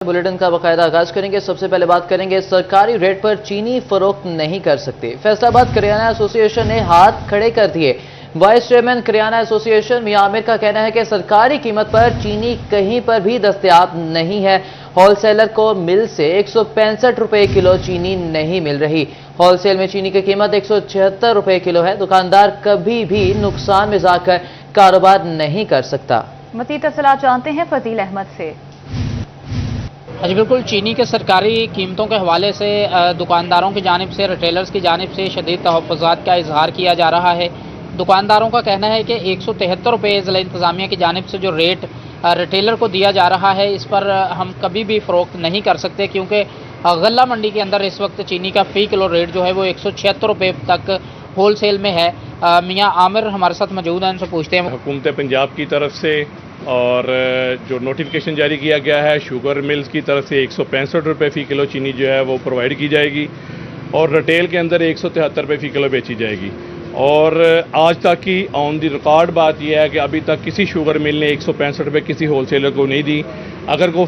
Bulletin का बाकायदा आगाज करेंगे। सबसे पहले बात करेंगे सरकारी रेट पर चीनी फरोख्त नहीं कर सकते। फैसलाबाद करियाना एसोसिएशन ने हाथ खड़े कर दिए। वाइस चेयरमैन करियाना एसोसिएशन मियां आमिर का कहना है कि सरकारी कीमत पर चीनी कहीं पर भी दस्तयाब नहीं है। होलसेलर को मिल से 165 रुपए किलो चीनी नहीं मिल रही। होलसेल में चीनी की कीमत 176 रुपए किलो है। दुकानदार कभी भी नुकसान में जाकर कारोबार नहीं कर सकता। मज़ीद तफसीलात जानते हैं फजील अहमद से। जी बिल्कुल, चीनी के सरकारी कीमतों के हवाले से दुकानदारों की जानिब से, रिटेलर्स की जानिब से शदीद तहफ़्फ़ुज़ात का इजहार किया जा रहा है। दुकानदारों का कहना है कि 173 रुपये ज़िला इंतज़ामिया की जानिब से जो रेट रिटेलर को दिया जा रहा है, इस पर हम कभी भी फ़रोख्त नहीं कर सकते, क्योंकि गल्ला मंडी के अंदर इस वक्त चीनी का फ़ी किलो रेट जो है वो 176 रुपये तक होल सेल में है। मियाँ आमिर हमारे साथ मौजूद हैं, उनसे पूछते हैं। हुकूमत पंजाब की तरफ से और जो नोटिफिकेशन जारी किया गया है शुगर मिल्स की तरफ से 165 रुपये फ़ी किलो चीनी जो है वो प्रोवाइड की जाएगी और रिटेल के अंदर 173 रुपये फ़ी किलो बेची जाएगी। और आज तक की ऑन दी रिकॉर्ड बात यह है कि अभी तक किसी शुगर मिल ने 165 रुपये किसी होलसेलर को नहीं दी। अगर कोई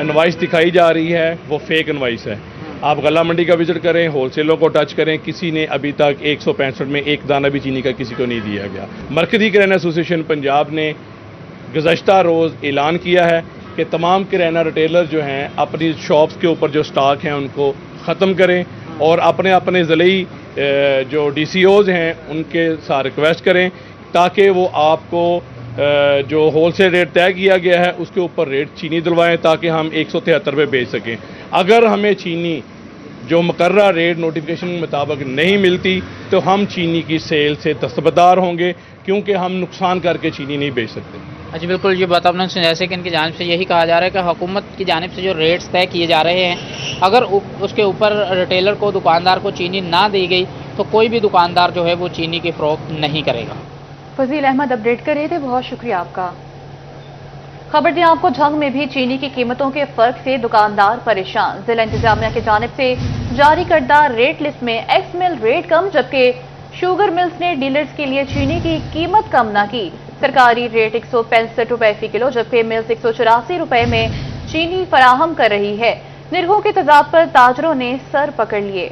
इनवाइस दिखाई जा रही है वो फेक इनवाइस है। आप गला मंडी का विजिट करें, होलसेलर को टच करें, किसी ने अभी तक 165 में एक दाना भी चीनी का किसी को नहीं दिया गया। मरकज़ी किराना एसोसिएशन पंजाब ने गुज़श्ता रोज़ ऐलान किया है कि तमाम किराना रिटेलर जो हैं अपनी शॉप्स के ऊपर जो स्टॉक हैं उनको ख़त्म करें और अपने अपने ज़िले जो DCOs हैं उनके साथ रिक्वेस्ट करें ताकि वो आपको जो होलसेल रेट तय किया गया है उसके ऊपर रेट चीनी दिलवाएं ताकि हम 173 रुपये बेच सकें। अगर हमें चीनी जो मुकर्रर रेट नोटिफिकेशन के मुताबिक नहीं मिलती तो हम चीनी की सेल से दस्तबरदार होंगे, क्योंकि हम नुकसान करके चीनी नहीं बेच सकते। जी बिल्कुल, ये बात आपने सुनी, जैसे कि इनकी जानिब से यही कहा जा रहा है कि हुकूमत की जानिब से जो रेट्स तय किए जा रहे हैं, अगर उसके ऊपर रिटेलर को, दुकानदार को चीनी ना दी गई तो कोई भी दुकानदार जो है वो चीनी की फ़रोख्त नहीं करेगा। फजील अहमद अपडेट कर रहे थे, बहुत शुक्रिया आपका। खबर दें आपको, झंग में भी चीनी की कीमतों के फर्क से दुकानदार परेशान। जिला इंतजामिया की जानिब से जारी करदा रेट लिस्ट में एक्स मिल रेट कम, जबकि शुगर मिल्स ने डीलर्स के लिए चीनी की कीमत कम न की। सरकारी रेट 165 रुपए फी किलो, जबकि मिल्स 184 रुपए में चीनी फराहम कर रही है। निर्खों के तजाद पर ताजरों ने सर पकड़ लिए।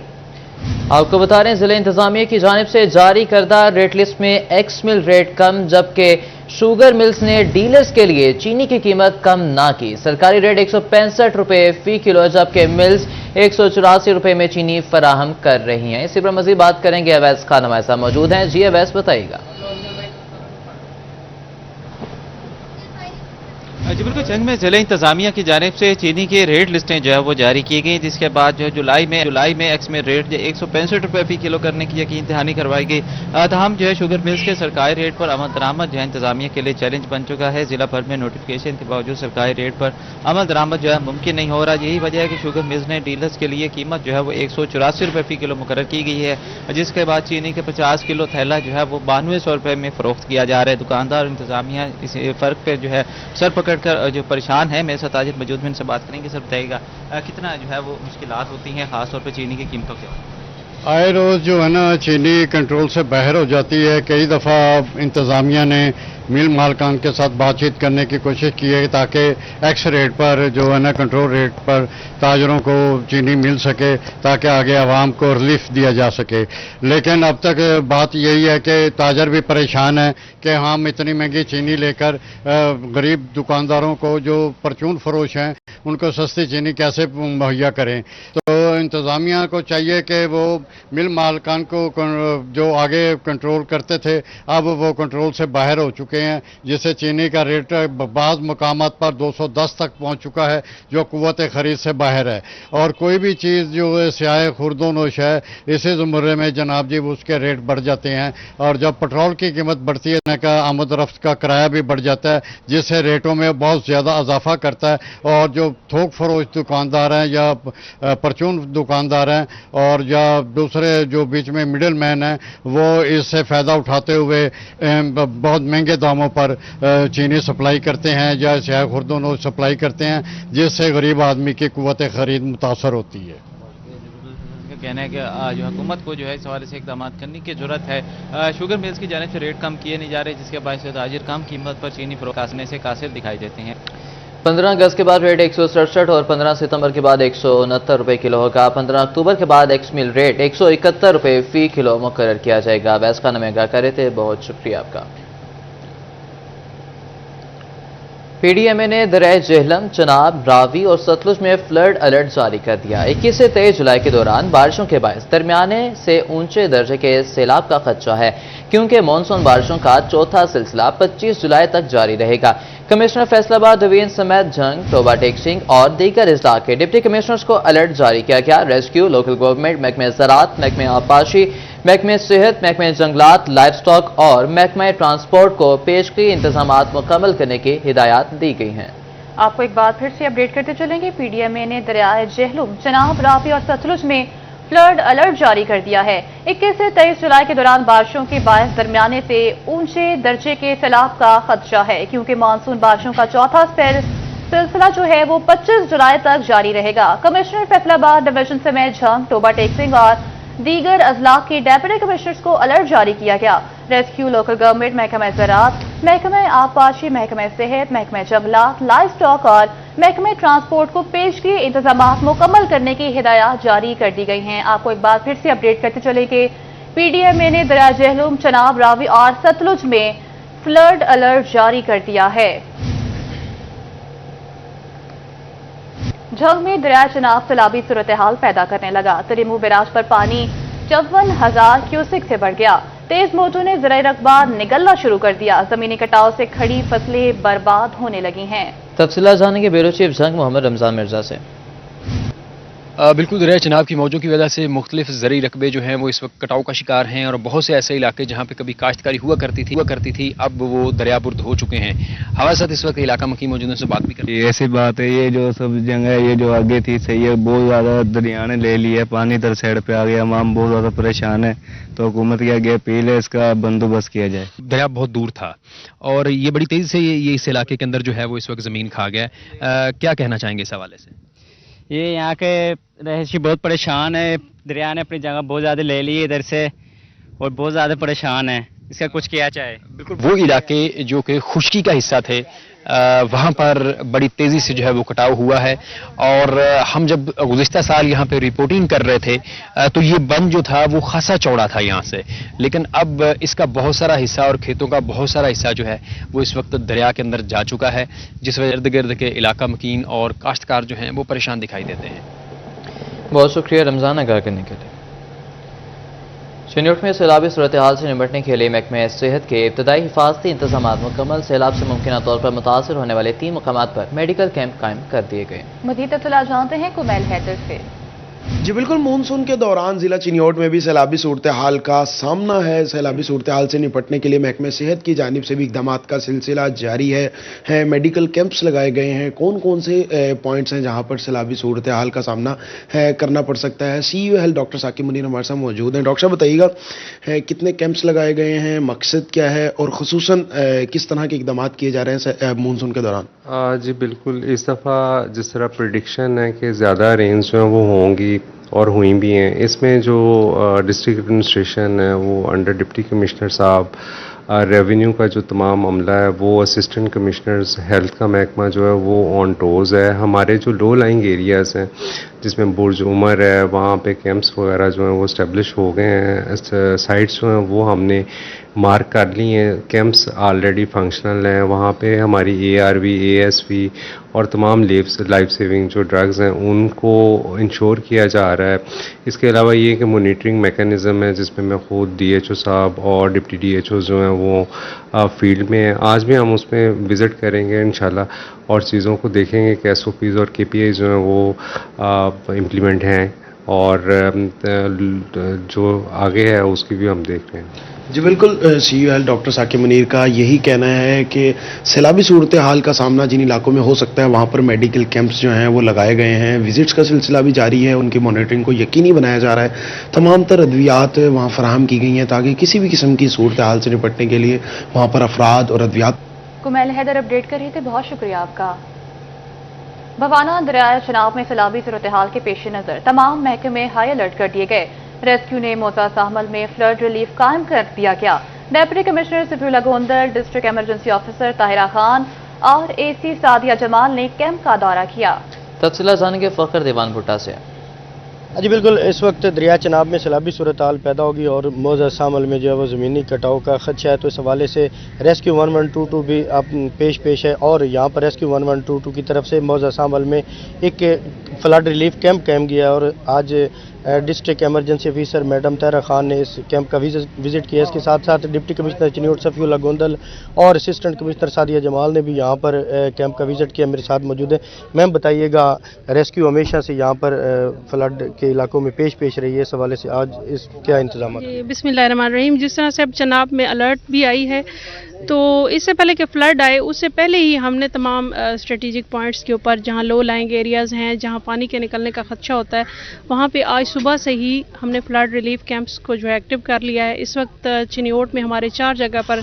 आपको बता रहे हैं जिला इंतजामिया की जानिब से जारी करदा रेट लिस्ट में एक्स मिल रेट कम, जबकि शुगर मिल्स ने डीलर्स के लिए चीनी की कीमत कम ना की। सरकारी रेट 165 रुपये फी किलो, जबकि मिल्स 184 रुपये में चीनी फराहम कर रही हैं। इसी पर मजीद बात करेंगे। अवैस खान हमारे साथ मौजूद हैं। जी अवैस, बताइएगा। जी बिल्कुल, जंग में जिला इंतजामिया की जानिब से चीनी की रेट लिस्टें जो है वो जारी की गई, जिसके बाद जो है जुलाई में एक्स में रेट 165 रुपये फी किलो करने की यकीन दहानी करवाई गई। तमाम जो है शुगर मिल्स के सरकारी रेट पर अमल दरामद जो है इंतजामिया के लिए चैलेंज बन चुका है। जिला भर में नोटिफिकेशन के बावजूद सरकारी रेट पर अमल दरामद जो है मुमकिन नहीं हो रहा। यही वजह है कि शुगर मिल्स ने डीलर्स के लिए कीमत जो है वो 184 रुपये फी किलो मुकर्रर की गई है, जिसके बाद चीनी के 50 किलो थैला जो है वो 9200 रुपये में फरोख्त किया जा रहा है। दुकानदार और इंतजामिया इस फ़र्क पर जो है सर पकड़ कर जो परेशान है। मेरे साथ ताजिर मौजूद में, इनसे बात करेंगे। सर बताइएगा कितना जो है वो मुश्किलात होती हैं खास तौर पे चीनी की कीमतों के? आए रोज़ जो है ना चीनी कंट्रोल से बाहर हो जाती है। कई दफ़ा इंतज़ामिया ने मिल मालकान के साथ बातचीत करने की कोशिश की है ताकि एक्स रेट पर जो है ना कंट्रोल रेट पर ताजरों को चीनी मिल सके, ताकि आगे आवाम को रिलीफ दिया जा सके। लेकिन अब तक बात यही है कि ताजर भी परेशान है कि हम इतनी महंगी चीनी लेकर गरीब दुकानदारों को जो परचून फरोश हैं उनको सस्ती चीनी कैसे मुहैया करें। तो इंतज़ामिया को चाहिए कि वो मिल मालकान को जो आगे कंट्रोल करते थे अब वो कंट्रोल से बाहर हो चुके हैं, जिससे चीनी का रेट बाज़ मकामात पर 210 तक पहुंच चुका है, जो कुव्वत खरीद से बाहर है। और कोई भी चीज़ जो है स्याह खुर्दो नोश है, इसी ज़ुमरे में जनाब जी उसके रेट बढ़ जाते हैं। और जब पेट्रोल की कीमत बढ़ती है ना का आमद रफ्त का किराया भी बढ़ जाता है, जिससे रेटों में बहुत ज़्यादा इजाफा करता है। और जो थोक फरोश दुकानदार हैं या परचून दुकानदार हैं और या दूसरे जो बीच में मिडिल मैन हैं, वो इससे फ़ायदा उठाते हुए बहुत महंगे दामों पर चीनी सप्लाई करते हैं या स्याह खुर्दो नोश सप्लाई करते हैं, जिससे गरीब आदमी की कुव्वत खरीद मुतासर होती है। कहना है कि जो हुकूमत को जो है इस हवाले से इकदाम करने की जरूरत है। शुगर मिल्स की जानिब से रेट कम किए नहीं जा रहे, जिसके बायस ताजिर कम कीमत पर चीनी फरोख्त से कासिर दिखाई देते हैं। 15 अगस्त के बाद रेट 167 और 15 सितंबर के बाद 169 रुपए किलो होगा। 15 अक्टूबर के बाद एक्स मिल रेट 171 रुपए फी किलो मुकर्रर किया जाएगा। वैस खान में आगाह करे थे, बहुत शुक्रिया आपका। पीडीएमए ने दरियाए जेहलम, चनाब, रावी और सतलुज में फ्लड अलर्ट जारी कर दिया। 21 से 23 जुलाई के दौरान बारिशों के बायस दरमियाने से ऊंचे दर्जे के सैलाब का खदशा है, क्योंकि मानसून बारिशों का चौथा सिलसिला 25 जुलाई तक जारी रहेगा। कमिश्नर फैसलाबाद नवीन समेत जंग, टोबा टेक सिंह और दीगर अजला के डिप्टी कमिश्नर्स को अलर्ट जारी किया गया। रेस्क्यू, लोकल गवर्नमेंट, महकमे ज़राअत, महकमे आबपाशी, महकमे सेहत, महकमे जंगलात, लाइफ स्टॉक और महकमे ट्रांसपोर्ट को पेशगी इंतजामात मुकम्मल करने की हिदायत दी गई हैं। आपको एक बार फिर से अपडेट करते चलेंगे। पीडीएमए ने दरियाए जेहलम, चनाब, रावी और सतलुज में फ्लड अलर्ट जारी कर दिया है। 21 से 23 जुलाई के दौरान बारिशों के बायस दरमियाने से ऊंचे दर्जे के सैलाब का खदशा है, क्योंकि मानसून बारिशों का चौथा सिलसिला जो है वो 25 जुलाई तक जारी रहेगा। कमिश्नर फैसलाबाद डिवीजन समेत झंग, टोबा टेक सिंह और दीगर अजला के डेप्यूटी कमिश्नर्स को अलर्ट जारी किया गया। रेस्क्यू, लोकल गवर्नमेंट, महकमा ज़राअत, महकमा आबपाशी, महकमा सेहत, महकमा जंगलात, लाइफ स्टॉक और महकमा ट्रांसपोर्ट को पेशगी इंतजामात मुकम्मल करने की हिदायत जारी कर दी गई हैं। आपको एक बार फिर से अपडेट करते चले कि पीडीएमए ने दरिया जेहलम, चनाब, रावी और सतलुज में फ्लड अलर्ट जारी कर दिया है। झंग में दरिया चनाब सैलाबी सूरत हाल पैदा करने लगा। तरीमू बैराज पर पानी 54,000 क्यूसिक से बढ़ गया। तेज मोजों ने ज़राई रकबा निगलना शुरू कर दिया। जमीनी कटाव से खड़ी फसलें बर्बाद होने लगी हैं। तफसीलात जानेंगे ब्यूरो चीफ जंग मोहम्मद रमजान मिर्जा से। बिल्कुल, दरिया चनाब की मौजों की वजह से मुख्तलिफ ज़रूरी रकबे जो हैं वो इस वक्त कटाव का शिकार हैं, और बहुत से ऐसे इलाके जहाँ पे कभी काश्तकारी हुआ करती थी अब वो दरियाबुर्द हो चुके हैं। हमारे साथ इस वक्त इलाका मकी मौजूद से बात भी करते हैं। ऐसी बात है, ये जो सब जगह है, ये जो आगे थी सही है, बहुत ज़्यादा दरिया ने ले लिया, पानी इधर साइड पे आ गया, हम बहुत ज़्यादा परेशान है। तो हुकूमत की आगे अपील है, इसका बंदोबस्त किया जाए। दरिया बहुत दूर था और ये बड़ी तेज़ी से ये इस इलाके के अंदर जो है वो इस वक्त ज़मीन खा गया। क्या कहना चाहेंगे इस हवाले से? ये यहाँ के रहायशी बहुत परेशान है। दरिया ने अपनी जगह बहुत ज़्यादा ले ली इधर से और बहुत ज़्यादा परेशान है। इसका कुछ किया जाए। बिल्कुल, वो इलाके जो कि खुश्की का हिस्सा थे वहाँ पर बड़ी तेज़ी से जो है वो कटाव हुआ है। और हम जब गुज़िश्ता साल यहाँ पे रिपोर्टिंग कर रहे थे तो ये बंद जो था वो खासा चौड़ा था यहाँ से, लेकिन अब इसका बहुत सारा हिस्सा और खेतों का बहुत सारा हिस्सा जो है वो इस वक्त दरिया के अंदर जा चुका है, जिस वजह इर्द गिर्द के इलाका मकीन और काश्तकार जो हैं वो परेशान दिखाई देते हैं। बहुत शुक्रिया रमजान आगाह करने के लिए। चिन्यूट में सैलाबी सूरत हाल से निपटने के लिए महकमे सेहत के इब्तदाई हिफाजती इंतजाम मुकम्मल। सैलाब से मुमकिन तौर पर मुतासर होने वाले 3 मुकामात पर मेडिकल कैंप कायम कर दिए गए। मज़ीद तफसीलात जानते हैं कुमैल हैदर से। जी बिल्कुल, मानसून के दौरान जिला चिन्योट में भी सैलाबी सूरत हाल का सामना है। सैलाबी सूरत हाल से निपटने के लिए महकमे सेहत की जानिब से भी इक़दामात का सिलसिला जारी है। मेडिकल कैंप्स लगाए गए हैं। कौन कौन से पॉइंट्स हैं जहां पर सैलाबी सूरत हाल का सामना करना पड़ सकता है? CEO health doctor Saqib Munir हमारे साथ मौजूद हैं। डॉक्टर साहब बताइएगा, कितने कैंप्स लगाए गए हैं, मकसद क्या है और खुसूसन किस तरह के इक़दामात किए जा रहे हैं मानसून के दौरान? जी बिल्कुल, इस दफ़ा जिस तरह प्रेडिक्शन है कि ज़्यादा रेंज जो है वो होंगी और हुई भी हैं, इसमें जो डिस्ट्रिक्ट एडमिनिस्ट्रेशन है वो अंडर डिप्टी कमिश्नर साहब, रेवेन्यू का जो तमाम अमला है वो असिस्टेंट कमिश्नर्स, हेल्थ का महकमा जो है वो ऑन टोज़ है। हमारे जो लो लाइंग एरियाज़ हैं जिसमें बुर्ज उमर है, वहाँ पे कैंप्स वगैरह जो हैं वो इस्टेब्लिश हो गए हैं। साइट्स जो हैं वो हमने मार्क कर ली हैं, कैंप्स ऑलरेडी फंक्शनल हैं। वहाँ पे हमारी ARV, ASV और तमाम लाइफ सेविंग जो ड्रग्स हैं उनको इंश्योर किया जा रहा है। इसके अलावा ये कि मॉनिटरिंग मेकनिज़म है जिसमें मैं खुद DHO साहब और डिप्टी DHO जो हैं वो फील्ड में हैं। आज भी हम उसमें विज़िट करेंगे इंशाल्लाह और चीज़ों को देखेंगे कि SOPs और KPIs जो हैं वो इम्प्लीमेंट हैं और जो आगे है उसकी भी हम देख रहे हैं। जी बिल्कुल, CEO health doctor Saqib Munir का यही कहना है कि सैलाबी सूरत हाल का सामना जिन इलाकों में हो सकता है वहाँ पर मेडिकल कैंप्स जो हैं वो लगाए गए हैं। विजिट्स का सिलसिला भी जारी है, उनकी मॉनिटरिंग को यकीनी बनाया जा रहा है। तमाम तर अद्वियात वहाँ फराहम की गई हैं ताकि किसी भी किस्म की सूरत हाल से निपटने के लिए वहाँ पर अफराद और अद्वियात। कुमैल हैदर अपडेट कर रहे थे, बहुत शुक्रिया आपका। भवाना दरिया चनाब में सैलाबी सूरत हाल के पेश नज़र तमाम महकमे हाई अलर्ट कर दिए गए। रेस्क्यू ने मोजा साहमल में फ्लड रिलीफ कायम कर दिया गया। Deputy commissioner Safiullah Gondal, district emergency officer Tahira Khan RAC Sadia Jamal ने कैंप का दौरा किया। तफसीलात जानेंगे फखर देवान भुट्टा से। जी बिल्कुल, इस वक्त दरिया चनाब में सैलाबी सूरत हाल पैदा होगी और मौजूदा सामल में जो है वो ज़मीनी कटाव का खदशा है, तो इस हवाले से रेस्क्यू 1122 भी अब पेश है और यहाँ पर रेस्क्यू 1122 की तरफ से मौजूदा सामल में एक फ्लड रिलीफ कैंप कायम किया और आज डिस्ट्रिक्ट एमरजेंसी ऑफिसर मैडम तहरा खान ने इस कैंप का विजिट किया। इसके साथ साथ डिप्टी कमिश्नर चिन्योट सफ़ीउल्लाह गोंदल और असिस्टेंट कमिश्नर सादिया जमाल ने भी यहाँ पर कैंप का विजिट किया। मेरे साथ मौजूद है। मैम बताइएगा, रेस्क्यू हमेशा से यहाँ पर फ्लड के इलाकों में पेश रही है, इस हवाले से आज इस क्या इंतजाम? बिस्मिल्लाहिर्रहमानिर्रहीम। जिस तरह से अब चनाब में अलर्ट भी आई है, तो इससे पहले कि फ्लड आए उससे पहले ही हमने तमाम स्ट्रेटेजिक पॉइंट्स के ऊपर जहां लो लाइंग एरियाज़ हैं, जहां पानी के निकलने का खदशा होता है, वहां पे आज सुबह से ही हमने फ्लड रिलीफ कैंप्स को जो है एक्टिव कर लिया है। इस वक्त चिन्योट में हमारे 4 जगह पर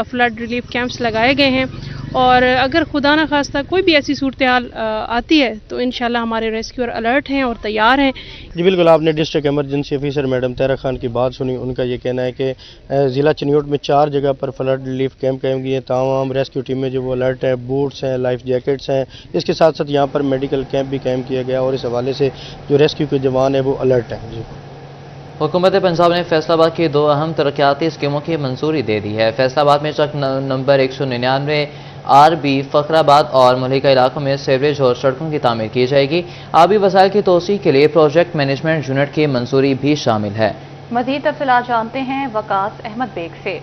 फ्लड रिलीफ कैंप्स लगाए गए हैं और अगर खुदा न खास्ता कोई भी ऐसी सूरत हाल आती है तो इंशाल्लाह हमारे रेस्क्यूअर अलर्ट हैं और तैयार हैं। जी बिल्कुल, आपने डिस्ट्रिक्ट एमरजेंसी ऑफिसर मैडम तहरा खान की बात सुनी। उनका ये कहना है कि ज़िला चिन्योट में 4 जगह पर फ्लड रिलीफ कैंप कायम किए हैं। तमाम रेस्क्यू टीमें जो वो अलर्ट है, बूट्स हैं, लाइफ जैकेट्स हैं। इसके साथ साथ यहाँ पर मेडिकल कैंप भी कायम किया गया और इस हवाले से जो रेस्क्यू के जवान है वो अलर्ट हैं। जी, हुकूमत पंजाब ने फैसलाबाद की 2 अहम तरक्याती स्कीमों की मंजूरी दे दी है। फैसलाबाद में ट्रक नंबर 199 RB फखराबाद और मुल्हिका इलाकों में सीवरेज और सड़कों की तामीर की जाएगी। आबी वसाइल की तोसी के लिए प्रोजेक्ट मैनेजमेंट यूनिट की मंजूरी भी शामिल है। मज़ीद तफसीलात जानते हैं वकास अहमद बेग से।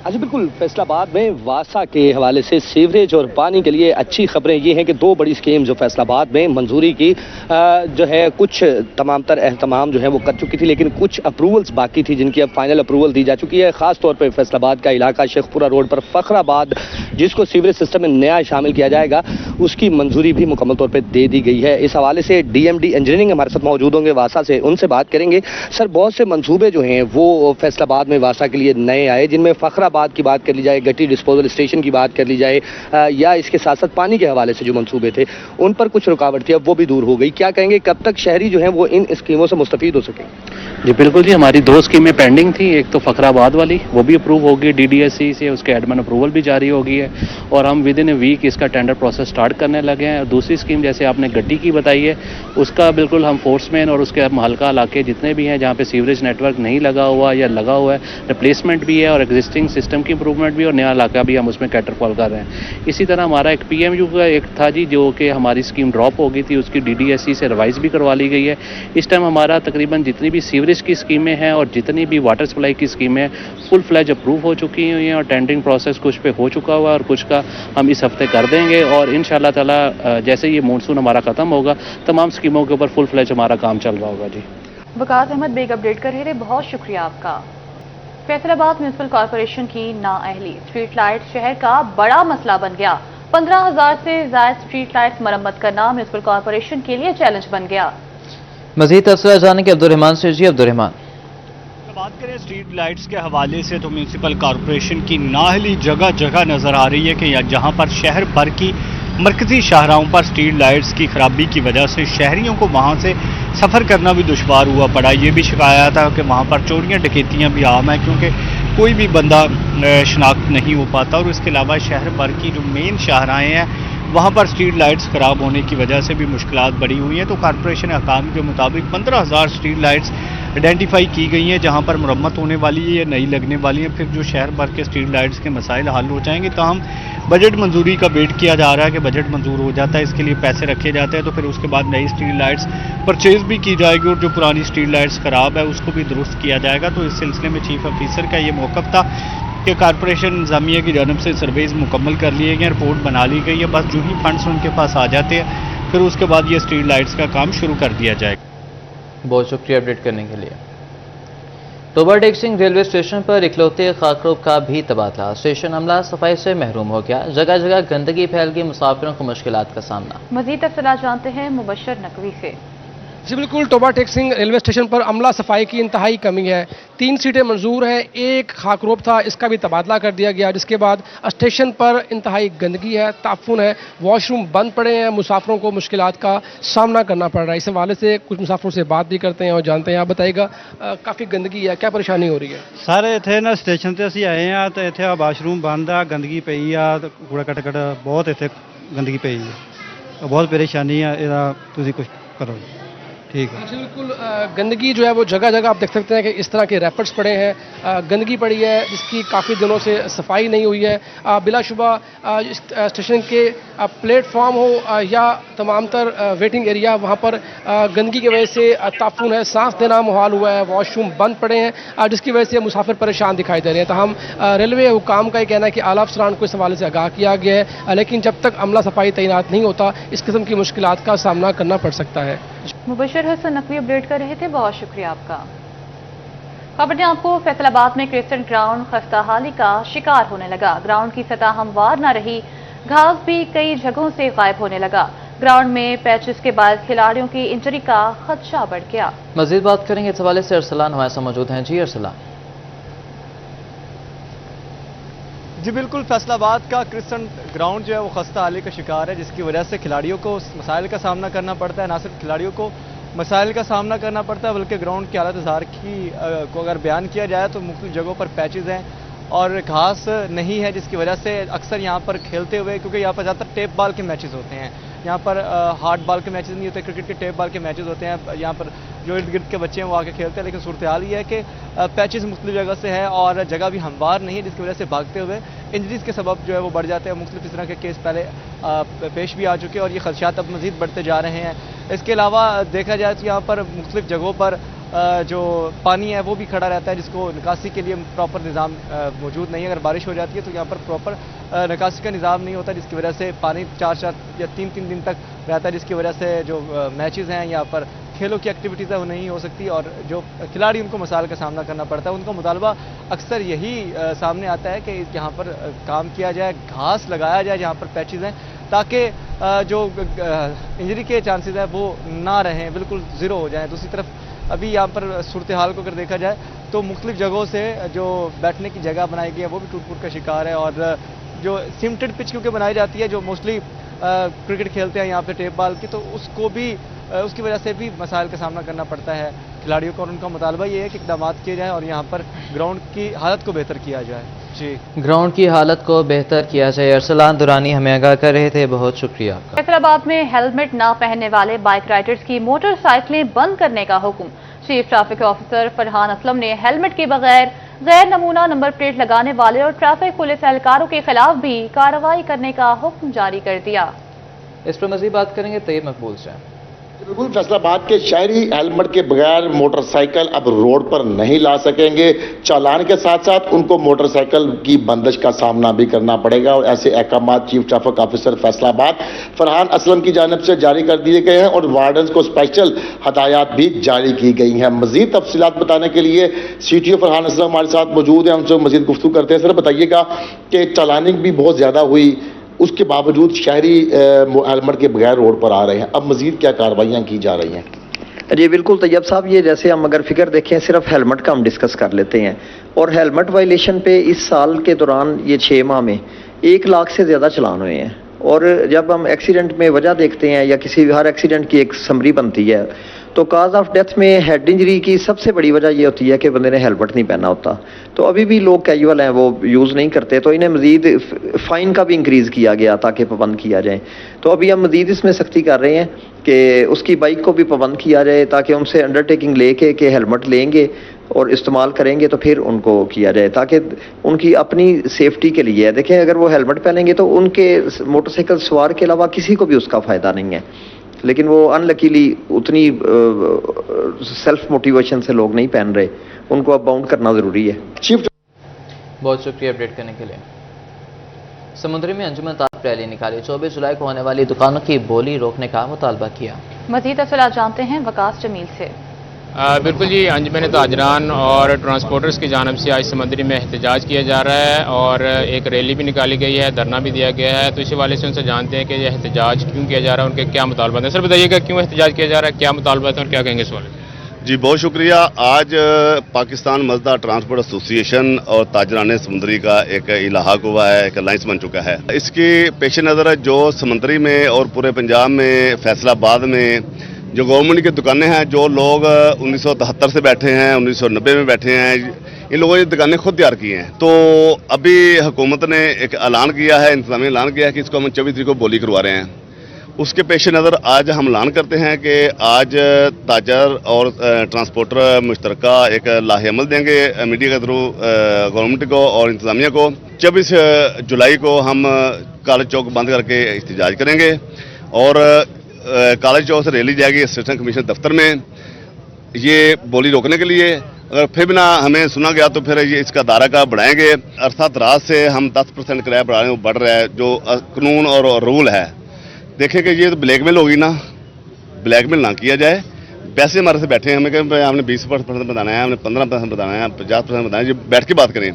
जी बिल्कुल, फैसलाबाद में वासा के हवाले से सीवरेज और पानी के लिए अच्छी खबरें ये हैं कि 2 बड़ी स्कीम जो फैसलाबाद में मंजूरी की जो है कुछ तमाम तर एहतमाम जो है वो कर चुकी थी, लेकिन कुछ अप्रूवल्स बाकी थी जिनकी अब फाइनल अप्रूवल दी जा चुकी है। खास तौर पर फैसलाबाद का इलाका शेखपुरा रोड पर फखराबाद, जिसको सीवरेज सिस्टम में नया शामिल किया जाएगा, उसकी मंजूरी भी मुकम्मल तौर पर दे दी गई है। इस हवाले से DMD इंजीनियरिंग हमारे साथ मौजूद होंगे वासा से, उनसे बात करेंगे। सर, बहुत से मंसूबे जो हैं वो फैसलाबाद में वासा के लिए नए आए, जिनमें फखराबाद की बात कर ली जाए, गट्टी डिस्पोजल स्टेशन की बात कर ली जाए, या इसके साथ साथ पानी के हवाले से जो मंसूबे थे उन पर कुछ रुकावट थी, अब वो भी दूर हो गई। क्या कहेंगे, कब तक शहरी जो हैं वो इन स्कीमों से मुस्तफीद हो सकें? जी बिल्कुल जी, हमारी 2 स्कीमें पेंडिंग थी। एक तो फखराबाद वाली, वो भी अप्रूव होगी, DDSC से उसके एडमिन अप्रूवल भी जारी हो गई है और हम विद इन ए वीक इसका टेंडर प्रोसेस स्टार्ट करने लगे हैं। और दूसरी स्कीम जैसे आपने गड्डी की बताई है, उसका बिल्कुल हम फोर्समैन और उसके महलका इलाके जितने भी हैं जहाँ पे सीवरेज नेटवर्क नहीं लगा हुआ या लगा हुआ है, रिप्लेसमेंट भी है और एग्जिस्टिंग सिस्टम की इंप्रूवमेंट भी, और नया इलाका भी हम उसमें कैटरफॉल कर रहे हैं। इसी तरह हमारा एक PMU का एक था जी, जो कि हमारी स्कीम ड्रॉप हो गई थी, उसकी DDSC से रिवाइज भी करवा ली गई है। इस टाइम हमारा तकरीबन जितनी भी सीवरेज की स्कीमें हैं और जितनी भी वाटर सप्लाई की स्कीमें फुल फ्लैज अप्रूव हो चुकी हुई हैं और टेंडरिंग प्रोसेस कुछ पे हो चुका हुआ है और कुछ का हम इस हफ्ते कर देंगे। और इंशाल्लाह ताला जैसे ये मानसून हमारा खत्म होगा, तमाम स्कीमों के ऊपर फुल फ्लैज हमारा काम चल रहा होगा। जी, वकास अहमद बेग अपडेट कर रहे थे, बहुत शुक्रिया आपका। फैसलाबाद म्यूनसिपल कॉरपोरेशन की नाअहली, स्ट्रीट लाइट शहर का बड़ा मसला बन गया। 15,000 से ज्यादा स्ट्रीट लाइट्स मरम्मत करना म्यूनसिपल कॉरपोरेशन के लिए चैलेंज बन गया। मजीद तफसीलात जानने के अब्दुर्रहमान से। जी अब्दुर्रहमान, बात करें स्ट्रीट लाइट्स के हवाले से तो म्यूनसिपल कॉरपोरेशन की नाअहली जगह जगह नज़र आ रही है कि जहाँ पर शहर भर की मरकजी शाहराहों पर स्ट्रीट लाइट्स की खराबी की वजह से शहरियों को वहाँ से सफ़र करना भी दुश्वार हुआ पड़ा। ये भी शिकायत है कि वहाँ पर चोरियाँ डकैतियाँ भी आम हैं, क्योंकि कोई भी बंदा शनाख्त नहीं हो पाता। और इसके अलावा शहर भर की जो मेन शाहराहें हैं वहाँ पर स्ट्रीट लाइट्स ख़राब होने की वजह से भी मुश्किलात बढ़ी हुई हैं। तो कॉरपोरेशन अहकाम के मुताबिक 15,000 स्ट्रीट लाइट्स आइडेंटिफाई की गई हैं जहाँ पर मरम्मत होने वाली है या नई लगने वाली है। फिर जो शहर भर के स्ट्रीट लाइट्स के मसाइल हल हो जाएंगे। ताहम बजट मंजूरी का वेट किया जा रहा है कि बजट मंजूर हो जाता है, इसके लिए पैसे रखे जाते हैं, तो फिर उसके बाद नई स्ट्रीट लाइट्स परचेज भी की जाएगी और जो पुरानी स्ट्रीट लाइट्स ख़राब है उसको भी दुरुस्त किया जाएगा। तो इस सिलसिले में चीफ ऑफिसर का ये मौक़िफ़ था कि कॉरपोरेशन इंतज़ामिया की जानब से सर्वेज मुकम्मल कर लिए गए, रिपोर्ट बना ली गई है, बस जो ही फंड्स उनके पास आ जाते हैं फिर उसके बाद ये स्ट्रीट लाइट्स का काम शुरू कर दिया जाएगा। बहुत शुक्रिया अपडेट करने के लिए। टोबर टेक सिंह रेलवे स्टेशन पर इकलौते खाकरोब का भी तबादला। स्टेशन अमला सफाई से महरूम हो गया, जगह जगह गंदगी फैल गई, मुसाफिरों को मुश्किलात का सामना। मजीद तफसीलात जानते हैं मुबशर नकवी से। जी बिल्कुल, टोबा टेक सिंह रेलवे स्टेशन पर अमला सफाई की इंतहाई कमी है। 3 सीटें मंजूर हैं, एक खाकरोब था, इसका भी तबादला कर दिया गया, जिसके बाद स्टेशन पर इंतहाई गंदगी है, ताफुन है, वॉशरूम बंद पड़े हैं, मुसाफिरों को मुश्किलात का सामना करना पड़ रहा है। इस हवाले से कुछ मुसाफिरों से बात भी करते हैं और जानते हैं। आप बताइएगा, काफ़ी गंदगी है, क्या परेशानी हो रही है? सर इत्थे ना स्टेशन ते ਅਸੀਂ ਆਏ ਆ ਤੇ ਇੱਥੇ ਆ ਵਾਸ਼ਰੂਮ ਬੰਦ ਆ, ਗੰਦਗੀ ਪਈ ਆ, ਕੂੜਾ ਕਟਕਟ ਬਹੁਤ ਇੱਥੇ ਗੰਦਗੀ ਪਈ ਆ, ਬਹੁਤ ਪਰੇਸ਼ਾਨੀ ਆ, ਇਹਦਾ ਤੁਸੀਂ ਕੁਝ ਕਰੋ। ठीक है जी बिल्कुल, गंदगी जो है वो जगह जगह आप देख सकते हैं कि इस तरह के रैपर्स पड़े हैं, गंदगी पड़ी है जिसकी काफ़ी दिनों से सफाई नहीं हुई है। बिलाशुबा स्टेशन के प्लेटफॉर्म हो या तमाम तर वेटिंग एरिया, वहाँ पर गंदगी की वजह से ताफुन है, सांस देना मुहाल हुआ है, वॉशरूम बंद पड़े हैं, जिसकी वजह से मुसाफिर परेशान दिखाई दे रहे हैं। तो हम रेलवे हुकाम का ये कहना है कि आला अफसरान को इस हवाले से आगाह किया गया है, लेकिन जब तक अमला सफाई तैनात नहीं होता इस किस्म की मुश्किलात का सामना करना पड़ सकता है। मुबशर हसन नकवी अपडेट कर रहे थे, बहुत शुक्रिया आपका। खबर ने आपको फैसलाबाद में क्रिस्टन ग्राउंड खस्ताहाली का शिकार होने लगा। ग्राउंड की सतह हमवार न रही, घास भी कई जगहों से गायब होने लगा। ग्राउंड में पैचेस के बाद खिलाड़ियों की इंजरी का खदशा बढ़ गया। मजीद बात करेंगे इस हवाले से, अरसलान हमारे साथ मौजूद हैं। जी अरसलान। जी बिल्कुल, फैसलाबाद का क्रिस्टन ग्राउंड जो है वो खस्ता हाली का शिकार है, जिसकी वजह से खिलाड़ियों को मसाइल का सामना करना पड़ता है। ना सिर्फ खिलाड़ियों को मसाइल का सामना करना पड़ता है, बल्कि ग्राउंड की हालत इज़हार को अगर बयान किया जाए तो मुख्तलिफ जगहों पर पैचेज़ हैं और घास नहीं है, जिसकी वजह से अक्सर यहाँ पर खेलते हुए, क्योंकि यहाँ पर ज़्यादातर टेप बॉल के मैचेस होते हैं, यहाँ पर हार्ड बॉल के मैचेस नहीं होते, क्रिकेट के टेप बॉल के मैचेस होते हैं। यहाँ पर जो इर्द गिर्द के बच्चे हैं वो आके खेलते हैं, लेकिन सूरत हाल ये है कि पैचेस मुख्तलिफ जगह से है और जगह भी हमवार नहीं है, जिसकी वजह से भागते हुए इंजरीज़ के सबब जो है वो बढ़ जाते हैं। मुख्तलिफ इस तरह के केस पहले पेश भी आ चुके हैं और ये खदशात अब मज़ीद बढ़ते जा रहे हैं। इसके अलावा देखा जाए तो यहाँ पर मुख्तलिफ जगहों पर जो पानी है वो भी खड़ा रहता है, जिसको निकासी के लिए प्रॉपर निज़ाम मौजूद नहीं है। अगर बारिश हो जाती है तो यहाँ पर प्रॉपर निकासी का निज़ाम नहीं होता, जिसकी वजह से पानी 4 या 3 दिन तक रहता है, जिसकी वजह से जो मैचेज़ हैं यहाँ पर खेलों की एक्टिविटीज़ है वो नहीं हो सकती और जो खिलाड़ी उनको मसाइल का सामना करना पड़ता है। उनका मुतालबा अक्सर यही सामने आता है कि यहाँ पर काम किया जाए, घास लगाया जाए जहाँ पर पैचेज़ हैं, ताकि जो इंजरी के चांसेस हैं वो ना रहें, बिल्कुल ज़ीरो हो जाएँ। दूसरी तरफ अभी यहाँ पर सूरत हाल को अगर देखा जाए तो मुख्तलिफ जगहों से जो बैठने की जगह बनाई गई है वो भी टूट फूट का शिकार है और जो सीमेंटेड पिच क्योंकि बनाई जाती है, जो मोस्टली क्रिकेट खेलते हैं यहाँ पे टेप बॉल की, तो उसको भी उसकी वजह से भी मसाइल का सामना करना पड़ता है खिलाड़ियों को और उनका मुतालबा ये है कि इक़दाम किए जाएँ और यहाँ पर ग्राउंड की हालत को बेहतर किया जाए। जी, ग्राउंड की हालत को बेहतर किया जाए। अरसलान दुरानी हमें आगाह कर रहे थे, बहुत शुक्रिया आपका। फैसलाबाद में हेलमेट न पहनने वाले बाइक राइडर्स की मोटरसाइकिलें बंद करने का हुक्म। Chief traffic officer Farhan Aslam ने हेलमेट के बगैर गैर नमूना नंबर प्लेट लगाने वाले और ट्रैफिक पुलिस एहलकारों के खिलाफ भी कार्रवाई करने का हुक्म जारी कर दिया। इस पर मजीद बात करेंगे तैयब मकबूल से। बिल्कुल, फैसलाबाद के शहरी हेलमेट के बगैर मोटरसाइकिल अब रोड पर नहीं ला सकेंगे। चालान के साथ साथ उनको मोटरसाइकिल की बंदिश का सामना भी करना पड़ेगा और ऐसे अहकाम chief traffic officer Faisalabad Farhan Aslam की जानिब से जारी कर दिए गए हैं और वार्डन को स्पेशल हदायत भी जारी की गई हैं। मजीद तफसीलात बताने के लिए CTO फरहान असलम हमारे साथ मौजूद हैं, हमसे मजीद गुफ्तगू करते हैं। सर बताइएगा कि चालानिंग भी बहुत ज़्यादा हुई, उसके बावजूद शहरी हेलमेट के बगैर रोड पर आ रहे हैं, अब मजीद क्या कार्रवाइयाँ की जा रही हैं? जी बिल्कुल तैयब साहब, ये जैसे हम अगर फिगर देखें, सिर्फ हेलमेट का हम डिस्कस कर लेते हैं और हेलमेट वायलेशन पे इस साल के दौरान ये 6 माह में 1 लाख से ज़्यादा चलान हुए हैं। और जब हम एक्सीडेंट में वजह देखते हैं या किसी हर एक्सीडेंट की एक समरी बनती है, तो काज ऑफ डेथ में हेड इंजरी की सबसे बड़ी वजह ये होती है कि बंदे ने हेलमेट नहीं पहना होता। तो अभी भी लोग कैजुअल हैं, वो यूज़ नहीं करते, तो इन्हें मजीद फ़ाइन का भी इंक्रीज़ किया गया ताकि पाबंद किया जाए। तो अभी हम मजीद इसमें सख्ती कर रहे हैं कि उसकी बाइक को भी पाबंद किया जाए, ताकि उनसे अंडरटेकिंग लेके कि हेलमेट लेंगे और इस्तेमाल करेंगे तो फिर उनको किया जाए, ताकि उनकी अपनी सेफ्टी के लिए है। देखें, अगर वो हेलमेट पहनेंगे तो उनके मोटरसाइकिल सवार के अलावा किसी को भी उसका फ़ायदा नहीं है, लेकिन वो अनलकीली उतनी सेल्फ मोटिवेशन से लोग नहीं पहन रहे, उनको अब बाउंड करना ज़रूरी है। बहुत शुक्रिया अपडेट करने के लिए। समुद्री में अंजुमन ताब रैली निकाली, 24 जुलाई को होने वाली दुकानों की बोली रोकने का मुतालबा किया। मजीद तफसीलात जानते हैं वकास जमील से। बिल्कुल जी, अंजुमन ताजरान और ट्रांसपोर्टर्स की जानब से आज समंदरी में एहतजाज किया जा रहा है और एक रैली भी निकाली गई है, धरना भी दिया गया है। तो इसी वाले से उनसे जानते हैं कि ये एहतजाज क्यों किया जा रहा है, उनके क्या मुतालबात हैं। सर बताइएगा क्यों एहतजाज किया जा रहा है, क्या मुतालबात हैं और क्या कहेंगे इस वाले? जी बहुत शुक्रिया। आज पाकिस्तान मजदा ट्रांसपोर्ट एसोसिएशन और ताजरान समुंदरी का एक इलाहाक हुआ है, एक अलायंस बन चुका है। इसके पेश नज़र जो समंदरी में और पूरे पंजाब में फैसलाबाद में जो गवर्नमेंट की दुकानें हैं, जो लोग 1973 से बैठे हैं, 1990 में बैठे हैं, इन लोगों ने दुकानें खुद तैयार की हैं। तो अभी हुकूमत ने एक ऐलान किया है, इंतजामिया ऐलान किया है कि इसको हम 24 तारीख को बोली करवा रहे हैं। उसके पेश नज़र आज हम ऐलान करते हैं कि आज ताजर और ट्रांसपोर्टर मुश्तरका एक लाहे अमल देंगे मीडिया के थ्रू गवर्नमेंट को और इंतजामिया को। 24 जुलाई को हम कॉलेज चौक बंद करके एहतजाज करेंगे और कॉलेज चौक से रैली जाएगी असिस्टेंट कमिश्नर दफ्तर में, ये बोली रोकने के लिए। अगर फिर भी ना हमें सुना गया तो फिर ये इसका दायरा का बढ़ाएंगे। अर्थात रात से हम 10% किराया बढ़ रहा है, जो कानून और रूल है। देखें कि ये तो ब्लैकमेल होगी ना, ब्लैकमेल ना किया जाए। पैसे हमारे से बैठे हैं, हमें कहें हमने 20% बताना है, हमने 15% बताना है, 50% बताना है, ये बैठ के बात करें,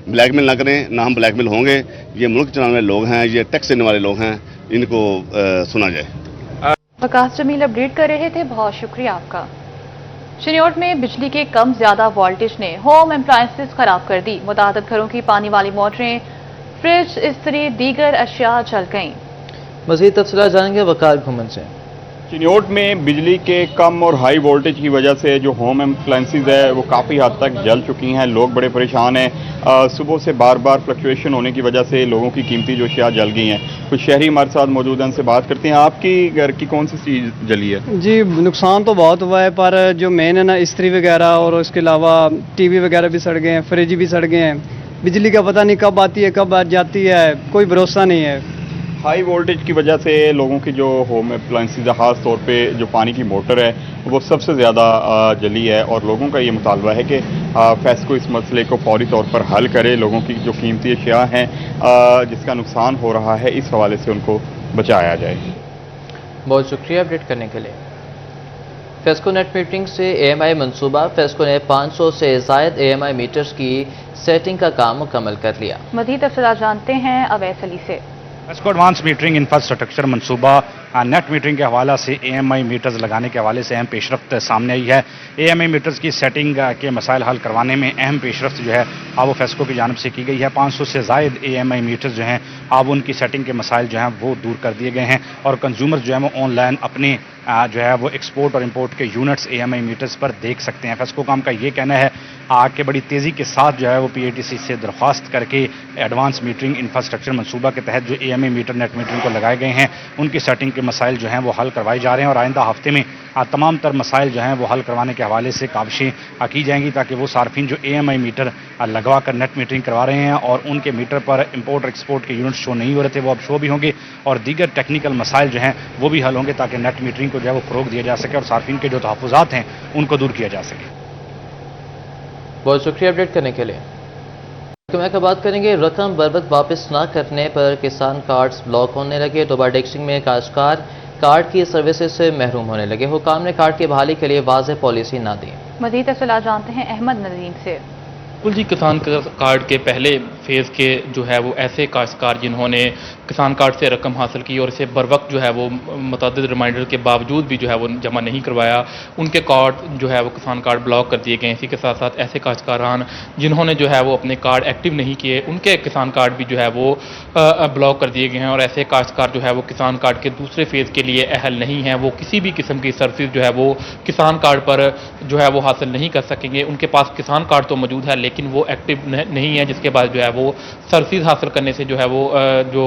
ब्लैकमेल ना करें, ना हम ब्लैकमेल होंगे। ये मुल्क चलाने वाले लोग हैं, ये टैक्स देने वाले लोग हैं, इनको सुना जाए। वकास जमील अपडेट कर रहे थे, बहुत शुक्रिया आपका। चिन्योट में बिजली के कम ज्यादा वोल्टेज ने होम अप्लायंसेस खराब कर दी। मुताबिक घरों की पानी वाली मोटरें, फ्रिज, इस्त्री, दीगर अशिया जल गईं। मजीद तफसीलात जानेंगे वकार घुमन से। चिन्योट में बिजली के कम और हाई वोल्टेज की वजह से जो होम अप्लायंसेस है वो काफ़ी हद तक जल चुकी हैं। लोग बड़े परेशान हैं। सुबह से बार बार फ्लक्चुएशन होने की वजह से लोगों की कीमती जो अशिया जल गई हैं। कुछ शहरी हमारे साथ मौजूद हैं, उनसे बात करते हैं। आपकी घर की कौन सी चीज़ जली है? जी नुकसान तो बहुत हुआ है, पर जो मेन है ना इस्त्री वगैरह और उसके अलावा टीवी वगैरह भी सड़ गए हैं, फ्रिज भी सड़ गए हैं। बिजली का पता नहीं कब आती है कब आ जाती है, कोई भरोसा नहीं है। हाई वोल्टेज की वजह से लोगों की जो होम अप्लायंसेस है, ख़ास तौर पे जो पानी की मोटर है वो सबसे ज़्यादा जली है और लोगों का ये मुतालबा है कि फेस्को इस मसले को फौरी तौर पर हल करे। लोगों की जो कीमती अशिया हैं जिसका नुकसान हो रहा है, इस हवाले से उनको बचाया जाए। बहुत शुक्रिया अपडेट करने के लिए। फेस्को नेट मीटरिंग से AMI मंसूबा। फेस्को ने 500 से ज़ायद AMI मीटर्स की सेटिंग का काम मुकम्मल कर लिया। मज़ीद तफसीलात जानते हैं अवैस अली से। फेस्को एडवांस मीटरिंग इंफ्रास्ट्रक्चर मंसूबा नेट मीटरिंग के हवाला से AMI मीटर्स लगाने के हवाले से अहम पेशरफ्त सामने आई है। AMI मीटर्स की सेटिंग के मसाइल हल करवाने में अहम पेशरफ्त जो है अब वो फेस्को की जानब से की गई है। 500 से ज़ायद AMI मीटर्स जो हैं अब उनकी सेटिंग के मसाइल जो हैं वो दूर कर दिए गए हैं और कंज्यूमर जो है वो ऑनलाइन अपने जो है वो एक्सपोर्ट और इंपोर्ट के यूनिट्स AMI मीटर्स पर देख सकते हैं। फेस्को काम का ये कहना है कि बड़ी तेज़ी के साथ जो है वो PATC से दरख्वास्त करके एडवांस मीटरिंग इंफ्रास्ट्रक्चर मंसूबा के तहत जो AMI मीटर नेट मीटरिंग को लगाए गए हैं उनकी सेटिंग के मसाइल जो हैं वो हल करवाए जा रहे हैं और आइंदा हफ्ते में तमाम तर मसाइल जो हैं वो हल करवाने के हवाले से काविशें की जाएंगी ताकि वो सार्फिन जो AMI मीटर लगवा कर नेट मीटरिंग करवा रहे हैं और उनके मीटर पर इंपोर्ट और एक्सपोर्ट के यूनिट शो नहीं हो रहे थे वो अब शो भी होंगे और दीगर टेक्निकल मसाइल जो हैं वो भी हल होंगे ताकि नेट मीटरिंग को जो है वो फ़रोग दिया जा सके और सार्फिन के जो तहफ़्फ़ुज़ात हैं उनको दूर किया जा सके। बहुत शुक्रिया अपडेट करने के लिए। महकमा का बात करेंगे। रकम बरबत वापस न करने पर किसान कार्ड्स ब्लॉक होने लगे। दोबारा डेक्सिंग में काश्तकार कार्ड की सर्विसेज से महरूम होने लगे। हुकाम ने कार्ड की बहाली के लिए वाज़ेह पॉलिसी ना दी। मज़ीद तफसीलात जानते हैं अहमद नदीम से। बिल्कुल जी, किसान कार्ड के पहले फेज़ के जो है वो ऐसे काश्तकार जिन्होंने किसान कार्ड से रकम हासिल की और इसे बर वक्त जो है वो मुतअद्दिद रिमाइंडर के बावजूद भी जो है वो जमा नहीं करवाया, उनके कार्ड जो है वो किसान कार्ड ब्लॉक कर दिए गए। इसी के साथ साथ ऐसे काश्तकारान जिन्होंने जो है वो अपने कार्ड एक्टिव नहीं किए उनके किसान कार्ड भी जो है वो ब्लॉक कर दिए गए हैं और ऐसे काश्तकार जो है वो किसान कार्ड के दूसरे फेज़ के लिए अहल नहीं है। वो किसी भी किस्म की सर्विस जो है वो किसान कार्ड पर जो है वो हासिल नहीं कर सकेंगे। उनके पास किसान कार्ड तो मौजूद है लेकिन वो एक्टिव नहीं है, जिसके बाद जो है वो सर्विस हासिल करने से जो है वो जो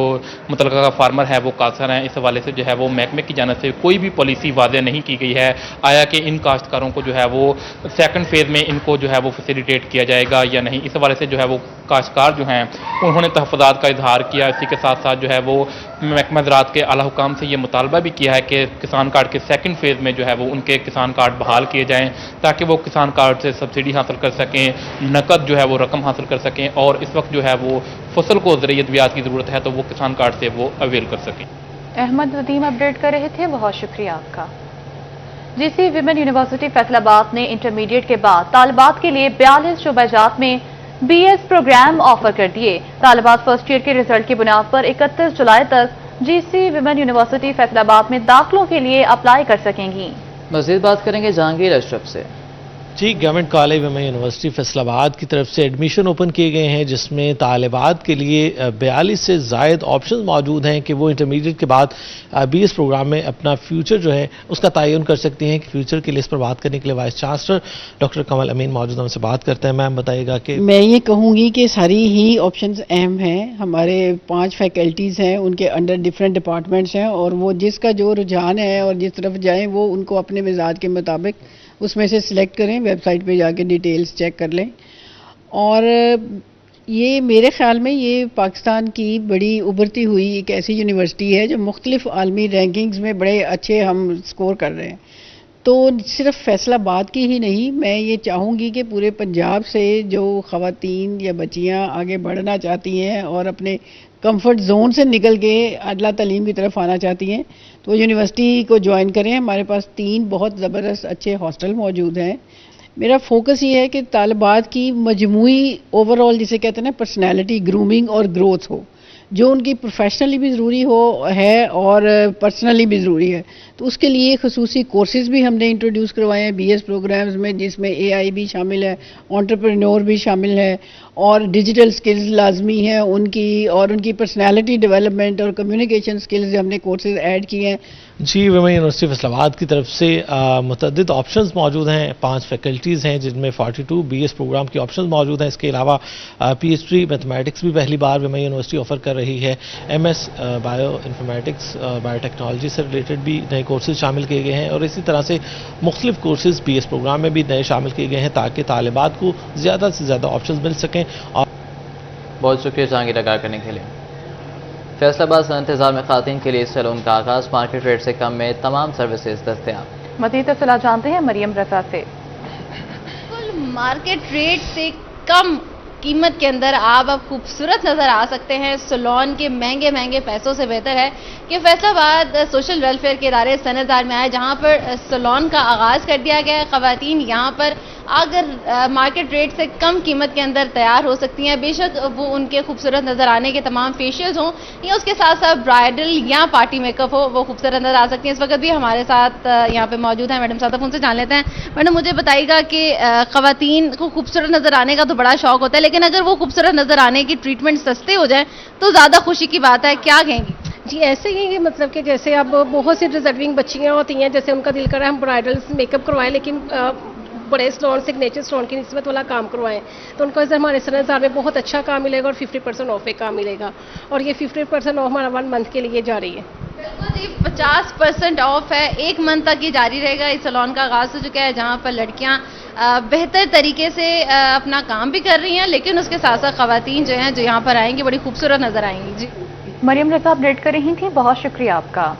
मुतलका फार्मर है वो कासर हैं। इस हवाले से जो है वो महकमे की जानिब से कोई भी पॉलिसी वाज़ेह नहीं की गई है आया कि इन काश्तकारों को जो है वो सेकंड फेज़ में इनको जो है वो फैसिलिटेट किया जाएगा या नहीं। इस हवाले से जो है वो काश्तकार जो हैं उन्होंने तहफ़्फ़ुज़ात का इजहार किया। इसी के साथ साथ जो है वो महकमा ज़राअत के आला हुकाम से ये मुतालबा भी किया है कि किसान कार्ड के सेकंड फेज़ में जो है वो उनके किसान कार्ड बहाल किए जाएँ ताकि वो किसान कार्ड से सब्सिडी हासिल कर सकें, नकद जो है वो रकम हासिल कर सकें और इस वक्त जो है वो फसल को ज़रियत ब्याज की ज़रूरत है तो वो किसान कार्ड से वो अवेल कर सकें। अहमद नदीम अपडेट कर रहे थे, बहुत शुक्रिया आपका। जीसी विमेन यूनिवर्सिटी फैसलाबाद ने इंटरमीडिएट के बाद तालिबात के लिए 42 शोबाजात में बीएस प्रोग्राम ऑफर कर दिए। तालिबात फर्स्ट ईयर के रिजल्ट की बुनियाद पर 31 जुलाई तक जीसी विमेन यूनिवर्सिटी फैसलाबाद में दाखिलों के लिए अप्लाई कर सकेंगी। मजीद बात करेंगे जहांगीर अशरफ से। जी, Government College Women University Faisalabad की तरफ से एडमिशन ओपन किए गए हैं, जिसमें तालिबात के लिए 42 से ज़ायद ऑप्शन मौजूद हैं कि वो इंटरमीडिएट के बाद बीएस प्रोग्राम में अपना फ्यूचर जो है उसका तयन कर सकती हैं। फ्यूचर के लिए इस पर बात करने के लिए वाइस चांसलर डॉक्टर कमल अमीन मौजूद हमसे बात करते हैं। मैम बताइएगा कि मैं ये कहूँगी कि सारी ही ऑप्शंस अहम हैं। हमारे 5 फैकल्टीज़ हैं, उनके अंडर डिफरेंट डिपार्टमेंट्स हैं और वो जिसका जो रुझान है और जिस तरफ जाएँ वो उनको अपने मिजाज के मुताबिक उसमें से सिलेक्ट करें। वेबसाइट पे जाके डिटेल्स चेक कर लें। और ये मेरे ख्याल में ये पाकिस्तान की बड़ी उभरती हुई एक ऐसी यूनिवर्सिटी है जो मुख्तलिफ आलमी रैंकिंग्स में बड़े अच्छे हम स्कोर कर रहे हैं। तो सिर्फ फैसलाबाद की ही नहीं, मैं ये चाहूँगी कि पूरे पंजाब से जो ख़वातीन या बच्चियाँ आगे बढ़ना चाहती हैं और अपने कंफर्ट जोन से निकल के आला तालीम की तरफ आना चाहती हैं तो यूनिवर्सिटी को ज्वाइन करें। हमारे पास 3 बहुत ज़बरदस्त अच्छे हॉस्टल मौजूद हैं। मेरा फोकस ये है कि तालिबात की मजमूई ओवरऑल जिसे कहते हैं ना पर्सनैलिटी ग्रूमिंग और ग्रोथ हो, जो उनकी प्रोफेशनली भी ज़रूरी हो है और पर्सनली भी ज़रूरी है। तो उसके लिए खसूसी कोर्सेज़ भी हमने इंट्रोड्यूस करवाए हैं बीएस प्रोग्राम्स में, जिसमें एआई भी शामिल है, एंटरप्रेन्योर भी शामिल है और डिजिटल स्किल्स लाजमी हैं उनकी, और उनकी पर्सनैलिटी डेवलपमेंट और कम्युनिकेशन स्किल्स हमने कोर्सेज़ ऐड किए हैं। जी, विमेन यूनिवर्सिटी फैसलाबाद की तरफ से मुतअद्दिद ऑप्शंस मौजूद हैं। 5 फैकल्टीज़ हैं जिनमें 42 बीएस प्रोग्राम के ऑप्शंस मौजूद हैं। इसके अलावा पीएचडी मैथमेटिक्स भी पहली बार विमेन यूनिवर्सिटी ऑफर कर रही है। एमएस बायो इन्फॉर्मेटिक्स बायोटेक्नोलॉजी से रिलेटेड भी नए कोर्सेज शामिल किए गए हैं और इसी तरह से मुख्तलिफ कोर्सेज बीएस प्रोग्राम में भी नए शामिल किए गए हैं ताकि तालिबात को ज़्यादा से ज़्यादा ऑप्शन मिल सकें। और बहुत शुक्रिया जहांगीर आगाह करने के लिए। फैसलाबाद से इंतजार में खातन के लिए सैलून का आगाज, मार्केट रेट से कम में तमाम सर्विसेज दस्तयाब। मज़ीद तफसीलात जानते हैं मरियम रजा से। मार्केट रेट से कम कीमत के अंदर आप अब खूबसूरत नज़र आ सकते हैं। सैलून के महंगे महंगे पैसों से बेहतर है कि फैसलाबाद सोशल वेलफेयर के इदारे सनतदार में आए, जहां पर सैलून का आगाज़ कर दिया गया है। ख़वातीन यहां पर अगर मार्केट रेट से कम कीमत के अंदर तैयार हो सकती हैं, बेशक वो उनके खूबसूरत नज़र आने के तमाम फेशियल्स हों या उसके साथ साथ ब्राइडल या पार्टी मेकअप हो, वो खूबसूरत नज़र आ सकती हैं। इस वक्त भी हमारे साथ यहाँ पे मौजूद हैं मैडम साहब, उनसे जान लेते हैं। मैडम मुझे बताइएगा कि ख़वातीन को खूबसूरत नज़र आने का तो बड़ा शौक होता है, लेकिन अगर वो खूबसूरत नज़र आने की ट्रीटमेंट सस्ते हो जाए तो ज़्यादा खुशी की बात है, क्या कहेंगी? जी ऐसे ही है, मतलब कि जैसे अब बहुत सी डिजर्विंग बच्चियां होती हैं, जैसे उनका दिल कर रहा है हम ब्राइडल मेकअप करवाएं, लेकिन बड़े स्टोन सिग्नेचर स्टोन की निस्बत वाला काम करवाएं तो उनको हमारे सनतदार में बहुत अच्छा काम मिलेगा और 50% ऑफ काम मिलेगा। और ये 50% ऑफ हमारा 1 मंथ के लिए जारी है। बिल्कुल जी, 50% ऑफ है, 1 मंथ तक ये जारी रहेगा। इस सैलून का आगाज़ हो चुका है जहाँ पर लड़कियाँ बेहतर तरीके से अपना काम भी कर रही हैं, लेकिन उसके साथ साथ ख़वातीन जो हैं जो यहाँ पर आएंगी बड़ी खूबसूरत नज़र आएंगी। जी मरियम रजा अपडेट कर रही थी, बहुत शुक्रिया आपका।